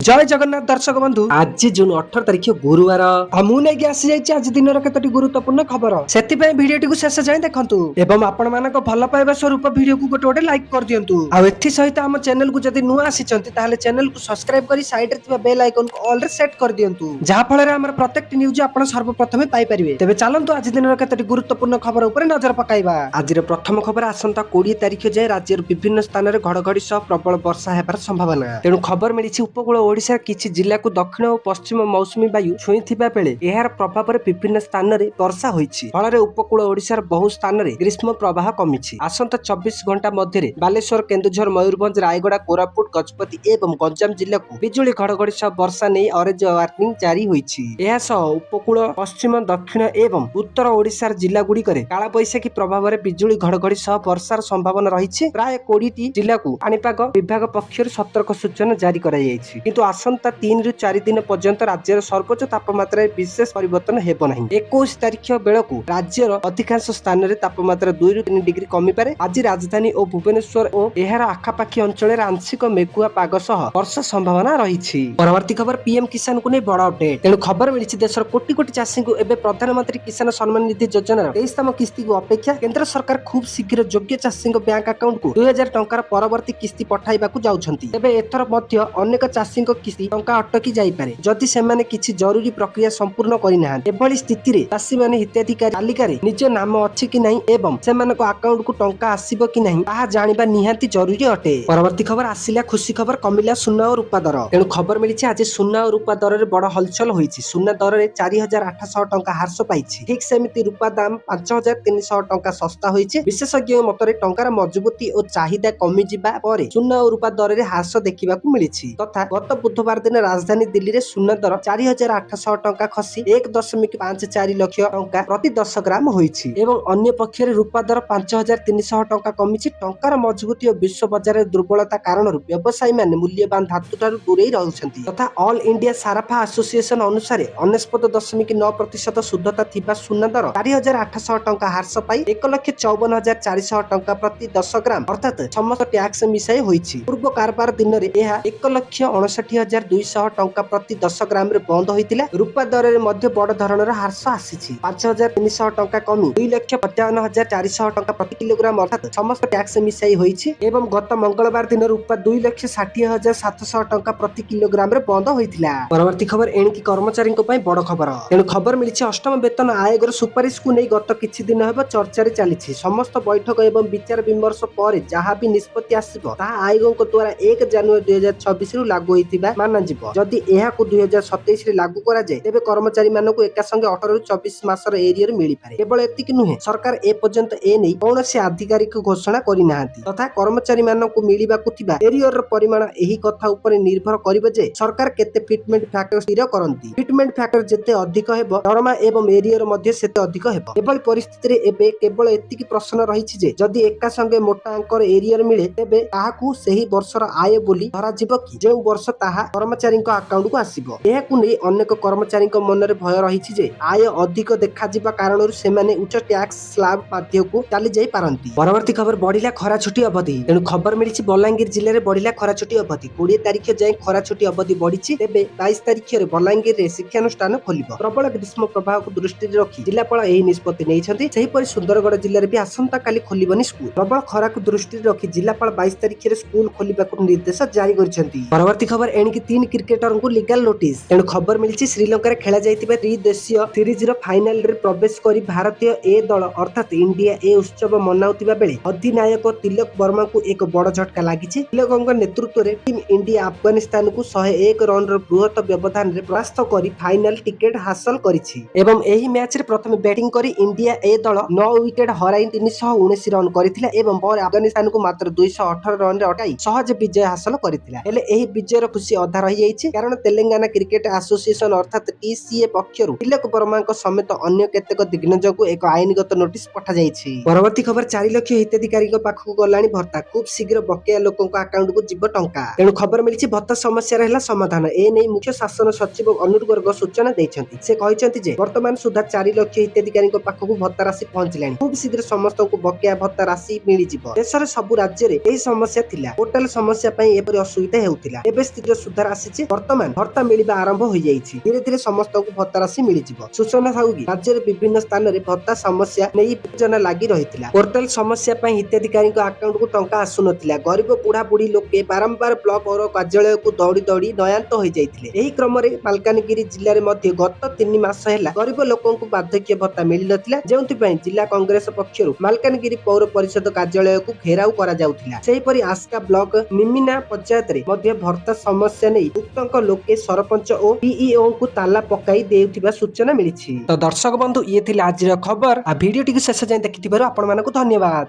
जय जगन्नाथ दर्शक बंधु आज जून 18 तारिख गुरुवार मुझे आसी आज दिन कतोटी गुरुत्वपूर्ण खबर से भिडियो शेष जाए देखु एवं आपण मान भल पाइबा स्वरूप भिडियो को गोटे गोटे लाइक कर दिंतु आउ सहित आम चैनल को जदि नुआ आसी चैनल को सब्सक्राइब कर साइड रे बेल आइकन को ऑल रे सेट कर दिंतु जहाँ फल आम प्रत्येक न्यूज आप सर्वप्रथम पाइपर तेज चलतु आज दिन कतोटी गुरुत्वपूर्ण खबर उपर नजर पकाइबा आज प्रथम खबर आसंता 20 तारिख जाए राज्यर विभिन्न स्थान में घड़घड़ी सह प्रबल वर्षा होबार संभावना तेणु खबर मिली उपकूल ओडिशा किछि जिला को दक्षिण और पश्चिम मौसुमी वायु छुईथिबा बेले एहार प्रभाव में विभिन्न स्थान में वर्षा होइछि फल उपकूल ओडिशार बहु स्थान में ग्रीष्म प्रवाह कमिछि आसंता 24 घंटा मध्य बालेश्वर केन्दुझर मयूरभंज रायगड़ा कोरापुट गजपति एवं गंजाम जिला को बिजुली घड़घड़ी सह वर्षा नहीं ऑरेंज वार्निंग जारी होइछि एहा सह उपकूल पश्चिम दक्षिण एवं उत्तर ओडिशार जिला गुड़िकरे काला बैशाखी प्रभाव में बिजुली घड़घड़ी सह वर्षार संभावना रही प्राय 20 जिला को पाणीपाग विभाग पक्षर सतर्क सूचना जारी करा किंतु आसंता 3 रु 4 दिन पर्यंत राज्यर सर्वोच्च तापमात्रा विशेष परिवर्तन हेब नहीं 21 तारिख बेलू राज्यर अधिकांश स्थान में तापमात्रा 2 रु 3 डिग्री कमी पारे आज राजधानी और भुवनेश्वर और एहार आखापाखी अंचल आंशिक मेघुआ पाग सह वर्षा संभावना रही परवर्ती खबर पीएम किसान को नहीं बड़ अपडेट तेणु खबर मिली देशर कोटी कोटी चाषी को एवं प्रधानमंत्री किसान सम्मान निधि योजनार 23तम किस्ती को अपेक्षा केंद्र सरकार खूब शीघ्र योग्य चाषी बैंक अकाउंट को 2000 टंकार परवर्ती किस्ती पठाइबाकू जाउछंती तेबे एथर मध्य अनेक चाषी किस्ती टंका अटकी जाइपारे जदि सेमाने किछि जरूरी प्रक्रिया संपूर्ण करिना एभली स्थिति रे चाषी माने हिताधिकारी तालिका रे निज नाम अछि कि नहीं एवं सेमानको अकाउंट को टंका आसीबो कि नहीं ताहा जानिबा निहांती जरूरी अटे परवर्ती खबर आसिला खुशी खबर कमिला सुना और रूपा दर तेणु खबर मिलिछि आज सुना और रूपा दर रे बड़ हलचल होईछि सुना दर रे 4800 टंका ह्रास पाइछि ठीक सेमिति रूपा दाम 5300 टंका सस्ता होईछि विशेषज्ञ मतरे टंकार मजबूती और चाहिदा कमी जिबा परे सुना और रूपा दर रे ह्रास देखिबाकू मिलिछि तथा गत बुधवार दिन राजधानी दिल्ली रे सुना दर 4800 टंका खसी 1.54 लाख टंका प्रति 10 ग्राम होईछि एवं अन्य पक्ष रे रूपा दर 5300 टंका कमिछि टंकार मजबूती और विश्व बाजार दुर्बलता कारण व्यवसायी माने मूल्यवान धातु ठारू दूरेई रहउछंती तथा ऑल इंडिया साराफा एसोसिएशन अनुसार 99.9% शुद्धता थिबा सुना दर 4800 टंका ह्रास पाई 1,54,400 टंका प्रति 10 ग्राम अर्थात समस्त टैक्स मिसाई होईछि पूर्व कारबार दिन रे एहा 1,59,200 टंका प्रति 10 ग्राम रे बंद होइतिला रूपा दर रे मध्य बड़ धरणर ह्रास आसीछि 5,300 टंका कमी 2,55,400 टंका प्रति किलोग्राम अर्थात समस्त टैक्स मिसाई होईछि एवं गत मंगलवार दिन रूपा 2,60,700 टंका प्रति किलोग्राम रे बंद होइतिला परवर्ती खबर एणिकी कर्मचारी को पई बड़ खबर तेणु खबर मिलिछि अष्टम वेतन आयोगर सुपारिश को नहीं गत किछि दिन हेबो चर्चा रे चलिछि समस्त बैठक एवं विचार विमर्श पर जहाँ भी निष्पत्ति आसिबो ताहा आयोगक द्वारा 1 जनवरी 2026 रु लागू होइतिबा माना जिवो जदि एहा को 2027 रे लागू करा जाय तेबे कर्मचारी मानको एका संगे 18 रु 24 मासर एरियर मिली पारे केवल एतिक नुहे सरकार ए पर्यंत ए नै कोनोसी आधिकारिक घोषणा करि नाहांती तथा कर्मचारी मानको मिलिबाकू थिबा एरियर र परिमाण एही कथा ऊपर निर्भर करिवो जे सरकार केते फिटमेंट फैक्टर स्थिर करंती फिटमेंट फैक्टर जेते अधिक हेबो दरमा एवं एरियर मध्ये सेते अधिक हेबो एभली परिस्थिति रे एबे केवल एतिक प्रश्न रहिछि जे जदि एका संगे मोटा अंकर एरियर मिले तेबे ताहाकू सेही वर्षर आय बोली धरा जिवो कि जे वर्ष ताहा कर्मचारी अकाउंट को आसीबो एहाकू नै अनेक कर्मचारी मन रे भय रहिछि जे आय अधिक देखा जिबा कारणरु सेमाने उच्च टैक्स स्लैब माध्यम को चली जाई पारंती परवर्ती खबर बढ़िला खरा छुट्टी अवधि तेणु खबर मिलिछि बलांगीर जिल्ला रे बढ़िला खरा छुट्टी अवधि 20 तारिख जाए खरा छुट्टी अवधि बढ़िछि तेबे 22 तारिख रे बलांगीर रे शिक्षानुष्ठान खोलिबो प्रबल ग्रीष्म प्रभाव को दृष्टि रखी जिलापाल एही निष्पत्ति नैछंती सेही परि सुंदरगढ़ जिल्ला रे भी आसंता काली खोलिबनी स्कूल प्रबल खरा को दृष्टि रखी जिलापाल 22 तारिख रे स्कूल खोलिबाकू निर्देश जारी करछंती परवर्ती खबर एणिकी 3 क्रिकेटर को लीगल नोटिस तेणु खबर मिलिछि श्रीलंका रे खेला जाइतिबा त्रिदेशीय सीरीज रो फाइनल रे प्रवेश करी भारतीय ए दल अर्थात इंडिया ए उत्सव मनाउतिबा बेले अधिनायक तिलक वर्मा को एक बड़ झटका लागिछि तिलकଙ୍କ नेतृत्व रे टीम इंडिया अफगानिस्तान को 101 रन रो बृहत व्यवधान रे परास्त करी फाइनल टिकेट हासिल करिछि एवं एही मैच रे प्रथम बैटिंग करी इंडिया ए दल 9 विकेट हराई 319 रन करिथिला एवं पर अफगानिस्तान को मात्र 218 रन रे अटाई सहज विजय हासिल करिथिला हेले एही विजय रो खुशी अधा रही जाइछि कारण तेलंगाना क्रिकेट एसोसिएशन अर्थात टीसीए पक्षरु तिलक वर्मा समेत अन्य केतेक दिग्गज को एक आईनगत नोटिस पठा जाइछि परवर्ती खबर 4 लाख हिताधिकारी पाखक गलानी भत्ता खूब शीघ्र बकेया लोकों अकाउंट को जीव टंका तेणु खबर मिलिछि भत्ता समस्या रहला समाधान ए नै मुख्य शासन सचिव अनुर गर्ग सूचना दैछंती से कहिसंती जे वर्तमान सुधा 4 लाख हिताधिकारी पाखक भत्ता राशि पहुंचलानी खूब शीघ्र समस्त को बकेया भत्ता राशि मिली जीव देशर सब राज्य रे एही समस्या थिला पोर्टल समस्या पई एपरि असुविधा हेउथिला एबे शीघ्र ସୁଧାର ଆସିଛି। ବର୍ତ୍ତମାନ ଭତ୍ତା ମିଳିବା ଆରମ୍ଭ ହୋଇଯାଇଛି। ଧୀରେ ଧୀରେ ସମସ୍ତଙ୍କୁ ଭତ୍ତା ରାଶି ମିଳିଯିବ। ସୂଚନା ଥାଉ କି ରାଜ୍ୟରେ ବିଭିନ୍ନ ସ୍ଥାନରେ ଭତ୍ତା ସମସ୍ୟା ନେଇ ଯୋଜନା ଲାଗି ରହିଥିଲା। ପୋର୍ଟାଲ ସମସ୍ୟା ପାଇଁ ହିତାଧିକାରୀଙ୍କ ଆକାଉଣ୍ଟକୁ ଟଙ୍କା ଆସୁନଥିଲା। ଗରିବ ବୁଢା ବୁଢୀ ଲୋକେ ବାରମ୍ବାର ବ୍ଲକ ପୌର କାର୍ଯ୍ୟାଳୟକୁ ଦୌଡ଼ି ଦୌଡ଼ି ନୟାନ୍ତ ହୋଇଯାଇଥିଲେ। ଏହି କ୍ରମରେ ମାଲକାନଗିରି ଜିଲ୍ଲାରେ ମଧ୍ୟ ଗତ 3 ମାସ ହେଲା ଗରିବ ଲୋକଙ୍କୁ ବାର୍ଦ୍ଧକ୍ୟ ଭତ୍ତା ମିଳିନଥିଲା, ଯେଉଁଥିପାଇଁ ଜିଲ୍ଲା କଂଗ୍ରେସ ପକ୍ଷରୁ ମାଲକାନଗିରି ପୌର ପରିଷଦ କାର୍ଯ୍ୟାଳୟକୁ ଘେରାଉ କରାଯାଉଥିଲା। ସେହିପରି ଆସ୍କା ବ୍ଲକ ନିମିନା ପଞ୍ଚାୟତରେ ମଧ୍ୟ ଭତ୍ତା ସମସ୍ୟା ନେଇ ଉକ୍ତଙ୍କ ଲୋକେ ସରପଞ୍ଚ ଓ ପିଇଓଙ୍କୁ ତାଲା ପକାଇ ଦେଉଥିବା ସୂଚନା ମିଳିଛି। ତ ଦର୍ଶକ ବନ୍ଧୁ, ଇଏ ଥିଲା ଆଜିର ଖବର। ଆଉ ଭିଡିଓଟିକୁ ଶେଷ ଯାଏଁ ଦେଖିଥିବାରୁ ଆପଣମାନଙ୍କୁ ଧନ୍ୟବାଦ।